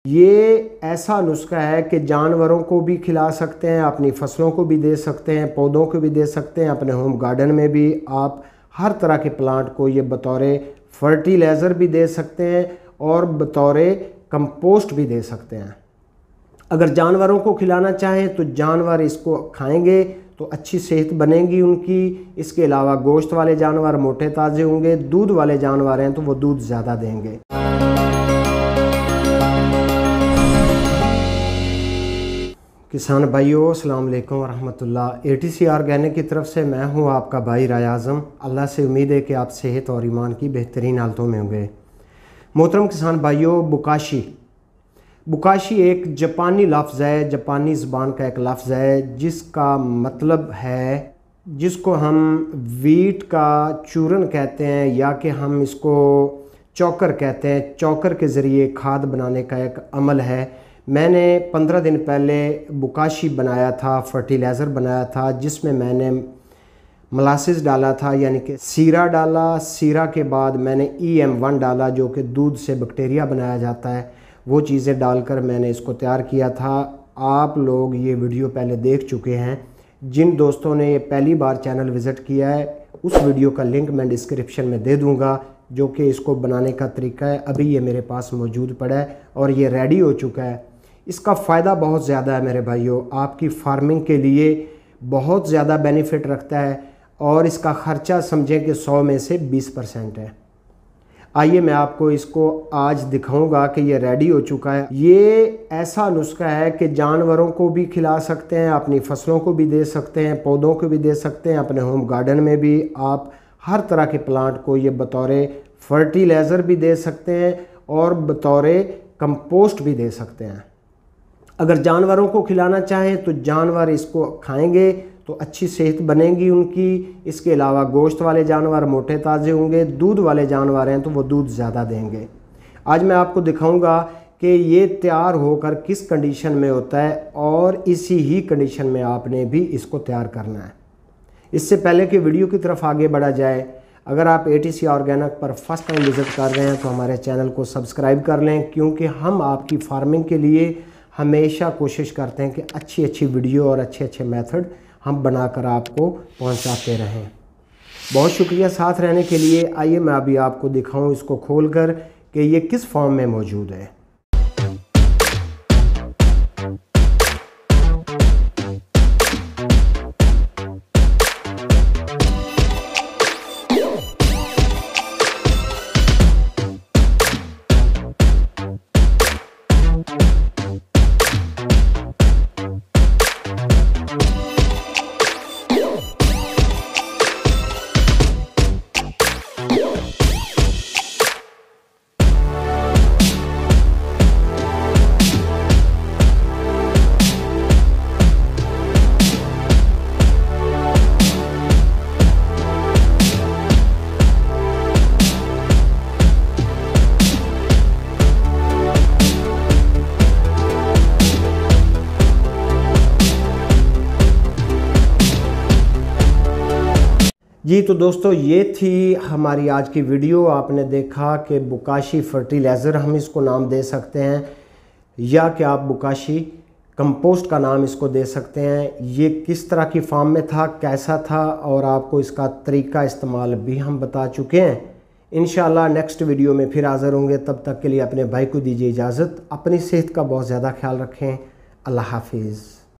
یہ ایسا نسخہ ہے کہ جانوروں کو بھی کھلا سکتے ہیں، اپنی فصلوں کو بھی دے سکتے ہیں، پودوں کو بھی دے سکتے ہیں، اپنے ہوم گارڈن میں بھی آپ ہر طرح کے پلانٹ کو یہ بطور فرٹیلائزر بھی دے سکتے ہیں اور بطور کمپوسٹ بھی دے سکتے ہیں۔ اگر جانوروں کو کھلانا چاہیں تو جانور اس کو کھائیں گے تو اچھی صحت بنے گی ان کی۔ اس کے علاوہ گوشت والے جانور موٹے تازے ہوں گے، دودھ والے جانور ہیں تو وہ دودھ زیادہ دیں گے۔ کسان بھائیو السلام علیکم ورحمۃ اللہ۔ ATC آرگینک کی طرف سے میں ہوں آپ کا بھائی رائے اعظم۔ اللہ سے امید ہے کہ آپ صحت اور ایمان کی بہترین حالتوں میں ہوں گے۔ محترم کسان بھائیو، بکاشی ایک جاپانی لفظ ہے، جاپانی زبان کا ایک لفظ ہے جس کا مطلب ہے، جس کو ہم ویٹ کا چورن کہتے ہیں یا کہ ہم اس کو چوکر کہتے ہیں۔ چوکر کے ذریعے کھاد بنانے کا ایک عمل ہے۔ میں نے 15 دن پہلے بکاشی بنایا تھا، فرٹیلائزر بنایا تھا، جس میں میں نے ملاسز ڈالا تھا، یعنی کہ سیرا ڈالا۔ سیرا کے بعد میں نے EM1 ڈالا جو کہ دودھ سے بیکٹیریا بنایا جاتا ہے۔ وہ چیزیں ڈال کر میں نے اس کو تیار کیا تھا۔ آپ لوگ یہ ویڈیو پہلے دیکھ چکے ہیں۔ جن دوستوں نے یہ پہلی بار چینل وزٹ کیا ہے اس ویڈیو کا لنک میں ڈسکرپشن میں دے دوں گا، جو کہ اس کو بنانے کا طریقہ ہے۔ ابھی یہ میرے پاس موجود پڑا ہے اور یہ ریڈی ہو چکا ہے۔ اس کا فائدہ بہت زیادہ ہے میرے بھائیوں، آپ کی فارمنگ کے لیے بہت زیادہ بینیفٹ رکھتا ہے اور اس کا خرچہ سمجھیں کہ 100 میں سے 20% ہے۔ آئیے میں آپ کو اس کو آج دکھاؤں گا کہ یہ ریڈی ہو چکا ہے۔ یہ ایسا نسخہ ہے کہ جانوروں کو بھی کھلا سکتے ہیں، اپنی فصلوں کو بھی دے سکتے ہیں، پودوں کو بھی دے سکتے ہیں، اپنے ہوم گارڈن میں بھی آپ ہر طرح کے پلانٹ کو یہ بطور فرٹیلائزر بھی دے سکتے ہیں اور بطور کمپوسٹ بھی دے سکتے ہیں۔ اگر جانوروں کو کھلانا چاہیں تو جانور اس کو کھائیں گے تو اچھی صحت بنے گی ان کی۔ اس کے علاوہ گوشت والے جانور موٹے تازے ہوں گے، دودھ والے جانور ہیں تو وہ دودھ زیادہ دیں گے۔ آج میں آپ کو دکھاؤں گا کہ یہ تیار ہو کر کس کنڈیشن میں ہوتا ہے اور اسی ہی کنڈیشن میں آپ نے بھی اس کو تیار کرنا ہے۔ اس سے پہلے کہ ویڈیو کی طرف آگے بڑھا جائے، اگر آپ ATC آرگینک پر فرسٹ ٹائم وزٹ کر رہے ہیں تو ہمارے چینل کو سبسکرائب کر لیں، کیونکہ ہم آپ کی فارمنگ کے لیے ہمیشہ کوشش کرتے ہیں کہ اچھی ویڈیو اور اچھے میتھڈ ہم بنا کر آپ کو پہنچاتے رہیں۔ بہت شکریہ ساتھ رہنے کے لیے۔ آئیے میں ابھی آپ کو دکھاؤں اس کو کھول کر کہ یہ کس فارم میں موجود ہے۔ جی تو دوستو، یہ تھی ہماری آج کی ویڈیو۔ آپ نے دیکھا کہ بکاشی فرٹیلائزر ہم اس کو نام دے سکتے ہیں یا کہ آپ بکاشی کمپوسٹ کا نام اس کو دے سکتے ہیں۔ یہ کس طرح کی فارم میں تھا، کیسا تھا، اور آپ کو اس کا طریقہ استعمال بھی ہم بتا چکے ہیں۔ انشاءاللہ نیکسٹ ویڈیو میں پھر حاضر ہوں گے۔ تب تک کے لیے اپنے بھائی کو دیجیے اجازت۔ اپنی صحت کا بہت زیادہ خیال رکھیں۔ اللہ حافظ۔